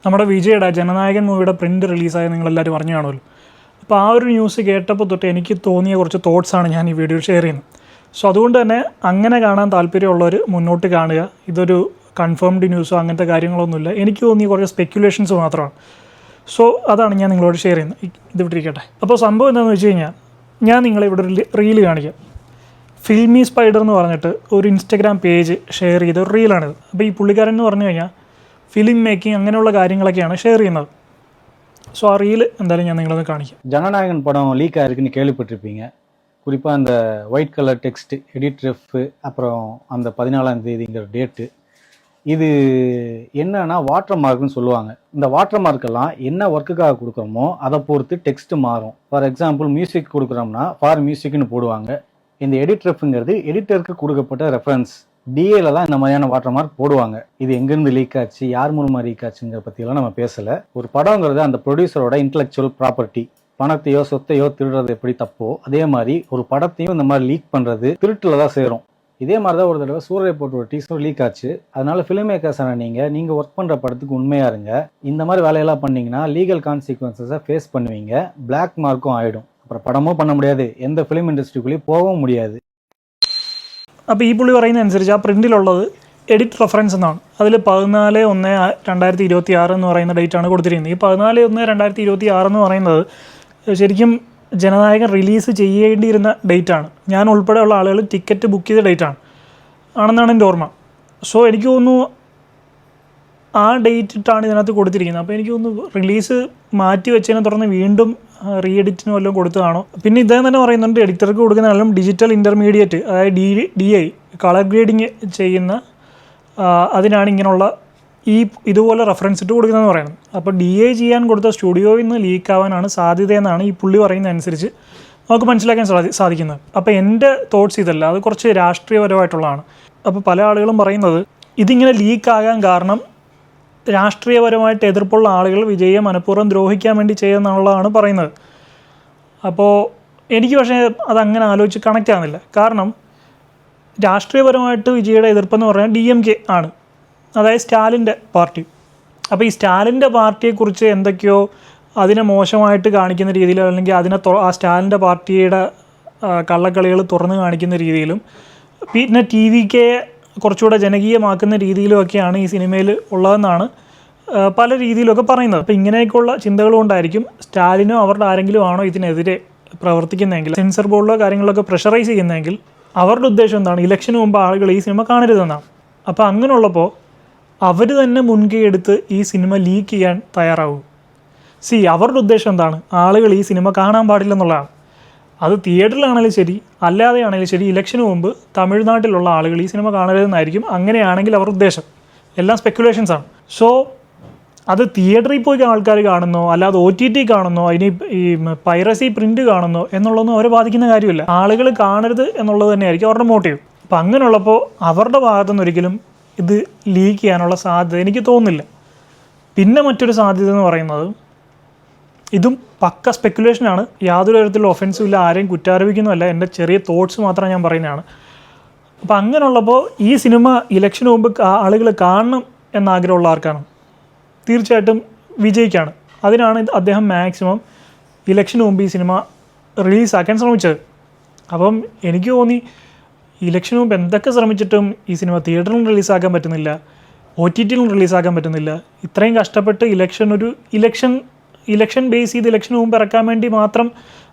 നമ്മുടെ വിജയുടെ ജനനായകൻ മൂവിയുടെ പ്രിൻ്റ് റിലീസായി നിങ്ങളെല്ലാവരും അറിഞ്ഞു കാണുമല്ലോ. അപ്പോൾ ആ ഒരു ന്യൂസ് കേട്ടപ്പോൾ തൊട്ട് എനിക്ക് തോന്നിയ കുറച്ച് തോട്ട്സാണ് ഞാൻ ഈ വീഡിയോ ഷെയർ ചെയ്യുന്നത്. സോ അതുകൊണ്ട് തന്നെ അങ്ങനെ കാണാൻ താല്പര്യമുള്ളവർ മുന്നോട്ട് കാണുക. ഇതൊരു കൺഫേംഡ് ന്യൂസോ അങ്ങനത്തെ കാര്യങ്ങളൊന്നുമില്ല. എനിക്ക് തോന്നിയ കുറച്ച് സ്പെക്കുലേഷൻസ് മാത്രമാണ്. സോ അതാണ് ഞാൻ നിങ്ങളോട് ഷെയർ ചെയ്യുന്നത്. ഇത് വിട്ടിരിക്കട്ടെ. അപ്പോൾ സംഭവം എന്താണെന്ന് വെച്ച് കഴിഞ്ഞാൽ ഞാൻ നിങ്ങളെ ഇവിടെ ഒരു റീല് കാണിക്കാം. ഫിൽമി സ്പൈഡർ എന്ന് പറഞ്ഞിട്ട് ഒരു ഇൻസ്റ്റഗ്രാം പേജ് ഷെയർ ചെയ്ത ഒരു റീലാണിത്. അപ്പോൾ ഈ പുള്ളിക്കാരൻ എന്ന് പറഞ്ഞു കഴിഞ്ഞാൽ ഫിലിം മേക്കിംഗ് അങ്ങനെയുള്ള കാര്യങ്ങളൊക്കെയാണ് ஷேர் ചെയ്യുന്നത്. ஸோ ஆ ரீல் എന്തായാലും ഞാൻ നിങ്ങളൊന്ന് കാണിക്കാം. ஜனநாயகன் படம் லீக் ஆயிருக்குன்னு கேள்விப்பட்டிருப்பீங்க. குறிப்பாக அந்த white colour text edit ref அப்புறம் அந்த 14ஆம் தேதிங்கிற டேட்டு. இது என்னன்னா வாட்டர் மார்க்னு சொல்லுவாங்க. இந்த வாட்டர் மார்க்கெல்லாம் என்ன ஒர்க்குக்காக கொடுக்குறோமோ அதை பொறுத்து டெக்ஸ்ட் மாறும். ஃபார் எக்ஸாம்பிள் மியூசிக் கொடுக்குறோம்னா ஃபார் மியூசிக்னு போடுவாங்க. இந்த எடிட் ரெஃப்ங்கிறது எடிட்டருக்கு கொடுக்கப்பட்ட ரெஃபரன்ஸ். டிஏல தான் இந்த மாதிரியான வாட்டர் மார்க் போடுவாங்க. இது எங்கேருந்து லீக் ஆச்சு, யார் மூலமாக லீக் ஆச்சுங்கிற பற்றியெல்லாம் நம்ம பேசலை. ஒரு படங்கிறது அந்த ப்ரொடியூசரோட இன்டெலெக்சுவல் ப்ராப்பர்ட்டி. பணத்தையோ சொத்தையோ திருடுறது எப்படி தப்போ அதே மாதிரி ஒரு படத்தையும் இந்த மாதிரி லீக் பண்ணுறது திருட்டில் தான் சேரும். இதே மாதிரி தான் ஒரு தடவை சூரிய போட்டு ஒரு டீசர் லீக் ஆச்சு. அதனால ஃபிலிம் மேக்கர்ஸான நீங்கள் ஒர்க் பண்ணுற படத்துக்கு உண்மையாக இருங்க. இந்த மாதிரி வேலையெல்லாம் பண்ணீங்கன்னா லீகல் கான்சிக்வன்சஸை ஃபேஸ் பண்ணுவீங்க. பிளாக் மார்க்கும் ஆகிடும். அப்புறம் படமும் பண்ண முடியாது, எந்த ஃபிலிம் இண்டஸ்ட்ரிக்குள்ளேயும் போகவும் முடியாது. അപ്പോൾ ഈ പുള്ളി പറയുന്ന അനുസരിച്ച് ആ പ്രിൻറ്റിലുള്ളത് എഡിറ്റ് റെഫറൻസ് എന്നാണ്. അതിൽ 14/1/2026 എന്ന് പറയുന്ന ഡേറ്റാണ് കൊടുത്തിരിക്കുന്നത്. ഈ 14/1/2026 എന്ന് പറയുന്നത് ശരിക്കും ജനനായകൻ റിലീസ് ചെയ്യേണ്ടിയിരുന്ന ഡേറ്റാണ്. ഞാൻ ഉൾപ്പെടെയുള്ള ആളുകൾ ടിക്കറ്റ് ബുക്ക് ചെയ്ത ഡേറ്റാണ് ആണെന്നാണ് എൻ്റെ ഓർമ്മ. സോ എനിക്ക് തോന്നുന്നു ആ ഡേറ്റ് ഇട്ടാണ് ഇതിനകത്ത് കൊടുത്തിരിക്കുന്നത്. അപ്പോൾ എനിക്ക് തോന്നുന്നു റിലീസ് മാറ്റി വെച്ചതിനെ തുടർന്ന് വീണ്ടും റീ എഡിറ്റിന് വല്ലതും കൊടുത്തതാണോ. പിന്നെ ഇദ്ദേഹം തന്നെ പറയുന്നുണ്ട് എഡിറ്റർക്ക് കൊടുക്കുന്നതാണെങ്കിലും ഡിജിറ്റൽ ഇൻ്റർമീഡിയറ്റ്, അതായത് DI കളർ ഗ്രേഡിങ് ചെയ്യുന്ന അതിനാണ് ഇങ്ങനെയുള്ള ഇതുപോലെ റെഫറൻസ് ഇട്ട് കൊടുക്കുന്നതെന്ന് പറയുന്നത്. അപ്പോൾ DI ചെയ്യാൻ കൊടുത്ത സ്റ്റുഡിയോയിൽ നിന്ന് ലീക്കാവാനാണ് സാധ്യതയെന്നാണ് ഈ പുള്ളി പറയുന്ന അനുസരിച്ച് നമുക്ക് മനസ്സിലാക്കാൻ സാധിക്കുന്നത്. അപ്പോൾ എൻ്റെ തോട്ട്സ് ഇതല്ല, അത് കുറച്ച് രാഷ്ട്രീയപരമായിട്ടുള്ളതാണ്. അപ്പോൾ പല ആളുകളും പറയുന്നത് ഇതിങ്ങനെ ലീക്കാകാൻ കാരണം രാഷ്ട്രീയപരമായിട്ട് എതിർപ്പുള്ള ആളുകൾ വിജയെ മനഃപൂർവ്വം ദ്രോഹിക്കാൻ വേണ്ടി ചെയ്യുമെന്നുള്ളതാണ് പറയുന്നത്. അപ്പോൾ എനിക്ക് പക്ഷേ അതങ്ങനെ ആലോചിച്ച് കണക്റ്റ് ആകുന്നില്ല. കാരണം രാഷ്ട്രീയപരമായിട്ട് വിജയുടെ എതിർപ്പെന്ന് പറഞ്ഞാൽ DMK ആണ്, അതായത് സ്റ്റാലിൻ്റെ പാർട്ടി. അപ്പോൾ ഈ സ്റ്റാലിൻ്റെ പാർട്ടിയെക്കുറിച്ച് എന്തൊക്കെയോ അതിനെ മോശമായിട്ട് കാണിക്കുന്ന രീതിയിലോ അല്ലെങ്കിൽ ആ സ്റ്റാലിൻ്റെ പാർട്ടിയുടെ കള്ളക്കളികൾ തുറന്നു കാണിക്കുന്ന രീതിയിലും പിന്നെ TVK കുറച്ചുകൂടെ ജനകീയമാക്കുന്ന രീതിയിലുമൊക്കെയാണ് ഈ സിനിമയിൽ ഉള്ളതെന്നാണ് പല രീതിയിലൊക്കെ പറയുന്നത്. അപ്പോൾ ഇങ്ങനെയൊക്കെയുള്ള ചിന്തകൾ കൊണ്ടായിരിക്കും സ്റ്റാലിനോ അവരുടെ ആരെങ്കിലും ആണോ ഇതിനെതിരെ പ്രവർത്തിക്കുന്നതെങ്കിൽ, സെൻസർ ബോർഡിലോ കാര്യങ്ങളൊക്കെ പ്രഷറൈസ് ചെയ്യുന്നതെങ്കിൽ അവരുടെ ഉദ്ദേശം എന്താണ്, ഇലക്ഷന് മുമ്പ് ആളുകൾ ഈ സിനിമ കാണരുതെന്നാണ്. അപ്പോൾ അങ്ങനെയുള്ളപ്പോൾ അവർ തന്നെ മുൻകൈ എടുത്ത് ഈ സിനിമ ലീക്ക് ചെയ്യാൻ തയ്യാറാവും. അവരുടെ ഉദ്ദേശം എന്താണ്, ആളുകൾ ഈ സിനിമ കാണാൻ പാടില്ലെന്നുള്ളതാണ്. അത് തിയേറ്ററിലാണെങ്കിലും ശരി അല്ലാതെയാണെങ്കിലും ശരി ഇലക്ഷന് മുമ്പ് തമിഴ്നാട്ടിലുള്ള ആളുകൾ ഈ സിനിമ കാണരുതെന്നായിരിക്കും. അങ്ങനെയാണെങ്കിൽ അവരുടെ ഉദ്ദേശം. എല്ലാം സ്പെക്കുലേഷൻസാണ്. സോ അത് തിയേറ്ററിൽ പോയി ആൾക്കാർ കാണുന്നോ അല്ലാതെ OTT കാണുന്നോ അതിന് ഈ പൈറസി പ്രിൻ്റ് കാണുന്നോ എന്നുള്ളതൊന്നും അവരെ ബാധിക്കുന്ന കാര്യമില്ല. ആളുകൾ കാണരുത് എന്നുള്ളത് തന്നെയായിരിക്കും അവരുടെ മോട്ടീവ്. അപ്പം അങ്ങനെയുള്ളപ്പോൾ അവരുടെ ഭാഗത്തുനിന്ന് ഒരിക്കലും ഇത് ലീക്ക് ചെയ്യാനുള്ള സാധ്യത എനിക്ക് തോന്നുന്നില്ല. പിന്നെ മറ്റൊരു സാധ്യത എന്ന് പറയുന്നത്, ഇതും പക്ക സ്പെക്കുലേഷനാണ്, യാതൊരു തരത്തിലുള്ള ഒഫൻസും ഇല്ല, ആരെയും കുറ്റാരോപിക്കുന്നുമല്ല, എൻ്റെ ചെറിയ തോട്ട്സ് മാത്രം ഞാൻ പറയുന്നതാണ്. അപ്പോൾ അങ്ങനെയുള്ളപ്പോൾ ഈ സിനിമ ഇലക്ഷന് മുമ്പ് ആളുകൾ കാണണം എന്നാഗ്രഹമുള്ള ആർക്കാണ്? തീർച്ചയായിട്ടും വിജയിക്കാണ്. അതിനാണ് അദ്ദേഹം മാക്സിമം ഇലക്ഷന് മുമ്പ് ഈ സിനിമ റിലീസാക്കാൻ ശ്രമിച്ചത്. അപ്പം എനിക്ക് തോന്നി ഇലക്ഷന് മുമ്പ് എന്തൊക്കെ ശ്രമിച്ചിട്ടും ഈ സിനിമ തിയേറ്ററിലും റിലീസാക്കാൻ പറ്റുന്നില്ല, OTTയിലും റിലീസാക്കാൻ പറ്റുന്നില്ല. ഇത്രയും കഷ്ടപ്പെട്ട് ഇലക്ഷൻ ബേസ് ചെയ്ത് ഇലക്ഷന് മുമ്പ് ഇറക്കാൻ വേണ്ടി മാത്രം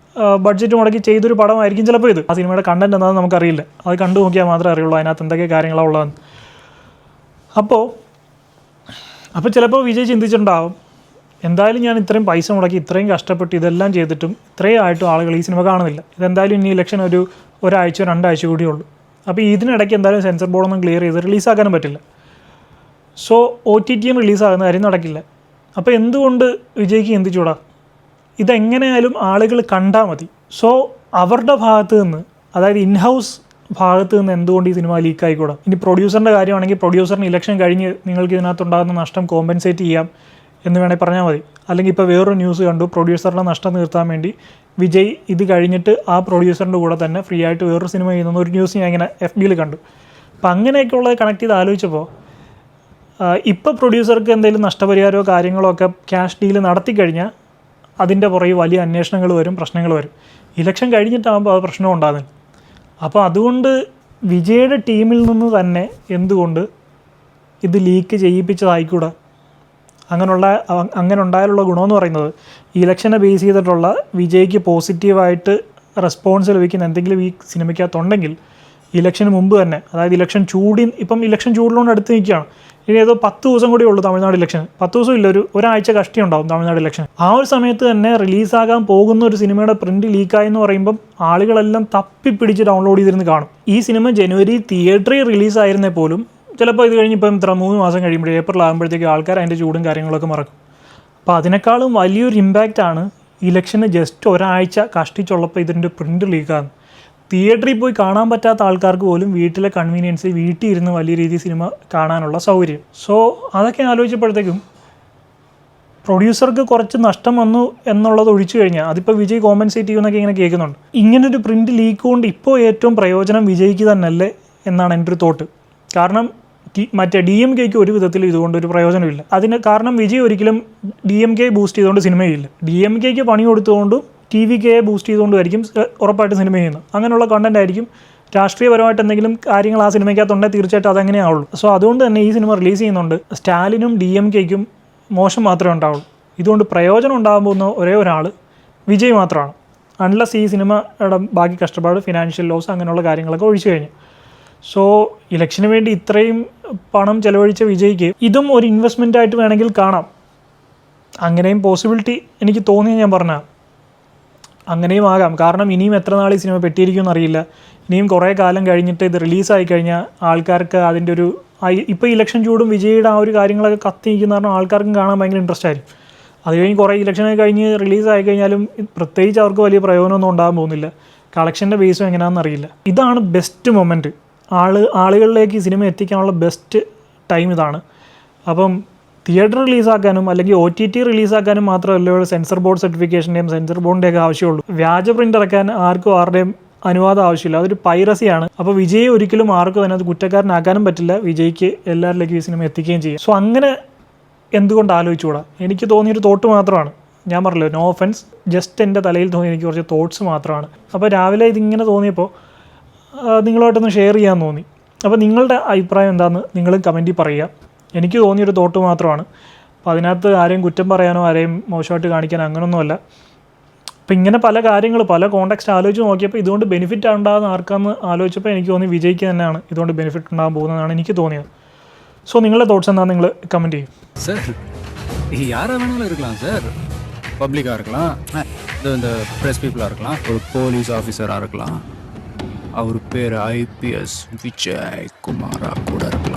ബഡ്ജറ്റ് മുടക്കി ചെയ്തൊരു പടമായിരിക്കും ചിലപ്പോൾ ഇത്. ആ സിനിമയുടെ കണ്ടൻറ് എന്താണെന്ന് നമുക്കറിയില്ല, അത് കണ്ടു നോക്കിയാൽ മാത്രമേ അറിയുള്ളൂ അതിനകത്ത് എന്തൊക്കെ കാര്യങ്ങളാണ് ഉള്ളതെന്ന്. അപ്പോൾ ചിലപ്പോൾ വിജയ് ചിന്തിച്ചിട്ടുണ്ടാവും, എന്തായാലും ഞാൻ ഇത്രയും പൈസ മുടക്കി ഇത്രയും കഷ്ടപ്പെട്ട് ഇതെല്ലാം ചെയ്തിട്ടും ഇത്രയും ആയിട്ടും ആളുകൾ ഈ സിനിമ കാണുന്നില്ല, ഇതെന്തായാലും ഇനി ഇലക്ഷൻ ഒരാഴ്ച 2 ആഴ്ച കൂടിയേ ഉള്ളൂ. അപ്പോൾ ഇതിനിടയ്ക്ക് എന്തായാലും സെൻസർ ബോർഡൊന്നും ക്ലിയർ ചെയ്ത് റിലീസാക്കാനും പറ്റില്ല. സോ OTTയും റിലീസാകുന്ന കാര്യം നടക്കില്ല. അപ്പോൾ എന്തുകൊണ്ട് വിജയ്ക്ക് ചിന്തിച്ചൂടാ, ഇതെങ്ങനെയായാലും ആളുകൾ കണ്ടാൽ മതി. സോ അവരുടെ ഭാഗത്ത് നിന്ന്, അതായത് ഇൻഹൗസ് ഭാഗത്ത് നിന്ന് എന്തുകൊണ്ട് ഈ സിനിമ ലീക്കായിക്കൂടാ. ഇനി പ്രൊഡ്യൂസറിൻ്റെ കാര്യമാണെങ്കിൽ പ്രൊഡ്യൂസറിന് ഇലക്ഷൻ കഴിഞ്ഞ് നിങ്ങൾക്ക് ഇതിനകത്തുണ്ടാകുന്ന നഷ്ടം കോമ്പൻസേറ്റ് ചെയ്യാം എന്ന് വേണമെങ്കിൽ പറഞ്ഞാൽ മതി. അല്ലെങ്കിൽ ഇപ്പോൾ വേറൊരു ന്യൂസ് കണ്ടു, പ്രൊഡ്യൂസറുടെ നഷ്ടം തീർത്താൻ വേണ്ടി വിജയ് ഇത് കഴിഞ്ഞിട്ട് ആ പ്രൊഡ്യൂസറിൻ്റെ കൂടെ തന്നെ ഫ്രീ ആയിട്ട് വേറൊരു സിനിമ ചെയ്യുന്ന ഒരു ന്യൂസ് ഞാൻ ഇങ്ങനെ FBയിൽ കണ്ടു. അപ്പം അങ്ങനെയൊക്കെ ഉള്ളത് കണക്ട് ചെയ്ത് ആലോചിച്ചപ്പോൾ ഇപ്പോൾ പ്രൊഡ്യൂസർക്ക് എന്തെങ്കിലും നഷ്ടപരിഹാരമോ കാര്യങ്ങളോ ഒക്കെ ക്യാഷ് ഡീൽ നടത്തിക്കഴിഞ്ഞാൽ അതിൻ്റെ പുറകെ വലിയ അന്വേഷണങ്ങൾ വരും, പ്രശ്നങ്ങൾ വരും. ഇലക്ഷൻ കഴിഞ്ഞിട്ടാകുമ്പോൾ ആ പ്രശ്നം ഉണ്ടാകുന്നില്ല. അപ്പോൾ അതുകൊണ്ട് വിജയുടെ ടീമിൽ നിന്ന് തന്നെ എന്തുകൊണ്ട് ഇത് ലീക്ക് ചെയ്യിപ്പിച്ചതായിക്കൂടാ? അങ്ങനെ ഉണ്ടായാലുള്ള ഗുണമെന്ന് പറയുന്നത് ഈ ഇലക്ഷനെ ബേസ് ചെയ്തിട്ടുള്ള വിജയ്ക്ക് പോസിറ്റീവായിട്ട് റെസ്പോൺസ് ലഭിക്കുന്ന എന്തെങ്കിലും ഈ സിനിമയ്ക്കകത്തുണ്ടെങ്കിൽ ഇലക്ഷന് മുമ്പ് തന്നെ, അതായത് ഇലക്ഷൻ ചൂടിലോണ്ട് അടുത്ത് നിൽക്കുകയാണ്. ഇനി ഏതോ 10 ദിവസം കൂടി ഉള്ളൂ തമിഴ്നാട് ഇലക്ഷൻ. 10 ദിവസം ഇല്ല, ഒരാഴ്ച കഷ്ടി ഉണ്ടാവും തമിഴ്നാട് ഇലക്ഷൻ. ആ ഒരു സമയത്ത് തന്നെ റിലീസാകാൻ പോകുന്ന ഒരു സിനിമയുടെ പ്രിന്റ് ലീക്കായെന്ന് പറയുമ്പം ആളുകളെല്ലാം തപ്പിപ്പിടിച്ച് ഡൗൺലോഡ് ചെയ്തിരുന്ന് കാണും. ഈ സിനിമ ജനുവരി തിയേറ്ററിൽ റിലീസായിരുന്നേ പോലും ചിലപ്പോൾ ഇത് കഴിഞ്ഞ് ഇപ്പം 3 മാസം കഴിയുമ്പോഴേ ഏപ്രിൽ ആകുമ്പോഴത്തേക്ക് ആൾക്കാർ അതിൻ്റെ ചൂടും കാര്യങ്ങളൊക്കെ മറക്കും. അപ്പോൾ അതിനേക്കാളും വലിയൊരു ഇമ്പാക്റ്റാണ് ഇലക്ഷന് ജസ്റ്റ് ഒരാഴ്ച കഷ്ടിച്ചുള്ളപ്പോൾ ഇതിൻ്റെ പ്രിന്റ് ലീക്കാകുന്നത്. തിയേറ്ററിൽ പോയി കാണാൻ പറ്റാത്ത ആൾക്കാർക്ക് പോലും വീട്ടിലെ കൺവീനിയൻസ്, വീട്ടിൽ ഇരുന്ന് വലിയ രീതിയിൽ സിനിമ കാണാനുള്ള സൗകര്യം. സോ അതൊക്കെ ആലോചിച്ചപ്പോഴത്തേക്കും പ്രൊഡ്യൂസർക്ക് കുറച്ച് നഷ്ടം വന്നു എന്നുള്ളത് ഒഴിച്ചു കഴിഞ്ഞാൽ അതിപ്പോൾ വിജയ് കോമ്പൻസേറ്റ് ചെയ്യുമെന്നൊക്കെ ഇങ്ങനെ കേൾക്കുന്നുണ്ട്. ഇങ്ങനൊരു പ്രിന്റ് ലീക്ക് കൊണ്ട് ഇപ്പോൾ ഏറ്റവും പ്രയോജനം വിജയ്ക്ക് തന്നെയല്ലേ എന്നാണ് എൻ്റെ ഒരു തോട്ട്. കാരണം മറ്റേ DMKക്ക് ഒരു വിധത്തിൽ ഇതുകൊണ്ടൊരു പ്രയോജനമില്ല. അതിന് കാരണം വിജയ് ഒരിക്കലും DMK ബൂസ്റ്റ് ചെയ്തുകൊണ്ട് സിനിമയില്ല. DMKക്ക് പണി കൊടുത്തുകൊണ്ടും TVKയെ ബൂസ്റ്റ് ചെയ്തുകൊണ്ടുമായിരിക്കും ഉറപ്പായിട്ട് സിനിമ ചെയ്യുന്നത്. അങ്ങനെയുള്ള കണ്ടന്റ് ആയിരിക്കും. രാഷ്ട്രീയപരമായിട്ട് എന്തെങ്കിലും കാര്യങ്ങൾ ആ സിനിമയ്ക്കകത്തുണ്ടെങ്കിൽ തീർച്ചയായിട്ടും അതങ്ങനെ ആവുള്ളൂ. സോ അതുകൊണ്ട് തന്നെ ഈ സിനിമ റിലീസ് ചെയ്യുന്നുണ്ട് സ്റ്റാലിനും DMKയ്ക്കും മോശം മാത്രമേ ഉണ്ടാവുള്ളൂ. ഇതുകൊണ്ട് പ്രയോജനം ഉണ്ടാകാൻ പോകുന്ന ഒരേ ഒരാൾ വിജയ് മാത്രമാണ്. അൺലെസ് ഈ സിനിമയുടെ ബാക്കി കഷ്ടപ്പാട്, ഫിനാൻഷ്യൽ ലോസ് അങ്ങനെയുള്ള കാര്യങ്ങളൊക്കെ ഒഴിച്ചു കഴിഞ്ഞു. സോ ഇലക്ഷന് വേണ്ടി ഇത്രയും പണം ചെലവഴിച്ച വിജയ്ക്ക് ഇതും ഒരു ഇൻവെസ്റ്റ്മെൻ്റ് ആയിട്ട് വേണമെങ്കിൽ കാണാം. അങ്ങനെയും പോസിബിലിറ്റി എനിക്ക് തോന്നിയ ഞാൻ പറഞ്ഞാൽ അങ്ങനെയും ആകാം. കാരണം ഇനിയും എത്ര നാൾ ഈ സിനിമ പെട്ടിയിരിക്കുമെന്ന് അറിയില്ല. ഇനിയും കുറേ കാലം കഴിഞ്ഞിട്ട് ഇത് റിലീസായി കഴിഞ്ഞാൽ ആൾക്കാർക്ക് അതിൻ്റെ ഒരു ഇപ്പോൾ ഇലക്ഷൻ ചൂടും വിജയുടെ ആ ഒരു കാര്യങ്ങളൊക്കെ കത്തി നിൽക്കുന്ന കാരണം ആൾക്കാർക്കും കാണാൻ ഭയങ്കര ഇൻട്രസ്റ്റ് ആയിരിക്കും. അത് കഴിഞ്ഞ് കുറേ ഇലക്ഷനൊക്കെ കഴിഞ്ഞ് റിലീസായി കഴിഞ്ഞാലും പ്രത്യേകിച്ച് അവർക്ക് വലിയ പ്രയോജനമൊന്നും ഉണ്ടാകാൻ പോകുന്നില്ല. കളക്ഷൻ്റെ ബേസും എങ്ങനെയാണെന്ന് അറിയില്ല. ഇതാണ് ബെസ്റ്റ് മൊമെൻറ്റ്. ആളുകളിലേക്ക് ഈ സിനിമ എത്തിക്കാനുള്ള ബെസ്റ്റ് ടൈം ഇതാണ്. അപ്പം തിയേറ്റർ റിലീസാക്കാനും അല്ലെങ്കിൽ OTT റിലീസാക്കാനും മാത്രമല്ല സെൻസർ ബോർഡ് സർട്ടിഫിക്കേഷൻ്റെയും സെൻസർ ബോർഡിൻ്റെയൊക്കെ ആവശ്യമുള്ളൂ. വ്യാജ പ്രിൻ്റ് ഇറക്കാൻ ആരുടെയും അനുവാദം ആവശ്യമില്ല. അതൊരു പൈറസിയാണ്. അപ്പോൾ വിജയ് ഒരിക്കലും ആർക്കും അതിനകത്ത് കുറ്റക്കാരനാക്കാനും പറ്റില്ല. വിജയ്ക്ക് എല്ലാവരിലേക്കും ഈ സിനിമ എത്തിക്കുകയും ചെയ്യും. സോ അങ്ങനെ എന്തുകൊണ്ട് ആലോചിച്ചുകൂടാ? എനിക്ക് തോന്നിയൊരു തോട്ട് മാത്രമാണ്. ഞാൻ പറഞ്ഞല്ലോ, നോ ഒഫൻസ്, ജസ്റ്റ് എൻ്റെ തലയിൽ തോന്നി എനിക്ക് കുറച്ച് തോട്ട്സ് മാത്രമാണ്. അപ്പോൾ രാവിലെ ഇതിങ്ങനെ തോന്നിയപ്പോൾ നിങ്ങളുമായിട്ടൊന്ന് ഷെയർ ചെയ്യാൻ തോന്നി. അപ്പോൾ നിങ്ങളുടെ അഭിപ്രായം എന്താണെന്ന് നിങ്ങൾ കമൻറ്റിൽ പറയുക. എനിക്ക് തോന്നിയൊരു തോട്ട് മാത്രമാണ്. അപ്പോൾ അതിനകത്ത് ആരെയും കുറ്റം പറയാനോ ആരെയും മോശമായിട്ട് കാണിക്കാനോ അങ്ങനെയൊന്നുമല്ല. അപ്പോൾ ഇങ്ങനെ പല കാര്യങ്ങൾ, പല കോണ്ടെക്സ്റ്റ് ആലോചിച്ച് നോക്കിയപ്പോൾ ഇതുകൊണ്ട് ബെനിഫിറ്റ് ഉണ്ടാകുന്ന ആർക്കാന്ന് ആലോചിച്ചപ്പോൾ എനിക്ക് തോന്നി വിജയ്ക്ക് തന്നെയാണ് ഇതുകൊണ്ട് ബെനിഫിറ്റ് ഉണ്ടാകാൻ പോകുന്നതാണ് എനിക്ക് തോന്നിയത്. സോ നിങ്ങളുടെ തോട്ട്സ് എന്താണെന്ന് നിങ്ങൾ കമൻറ്റ് ചെയ്യും. சார் யாரா வேணாலும் இருக்கலாம் சார். பப்ளிக்காக இருக்கலாம், இந்த ப்ரெஸ் பீப்புளாக இருக்கலாம், ஒரு போலீஸ் ஆஃபீஸராக இருக்கலாம், அவர் பேர் IPS விஜய் குமாரா கூட இருக்கலாம்.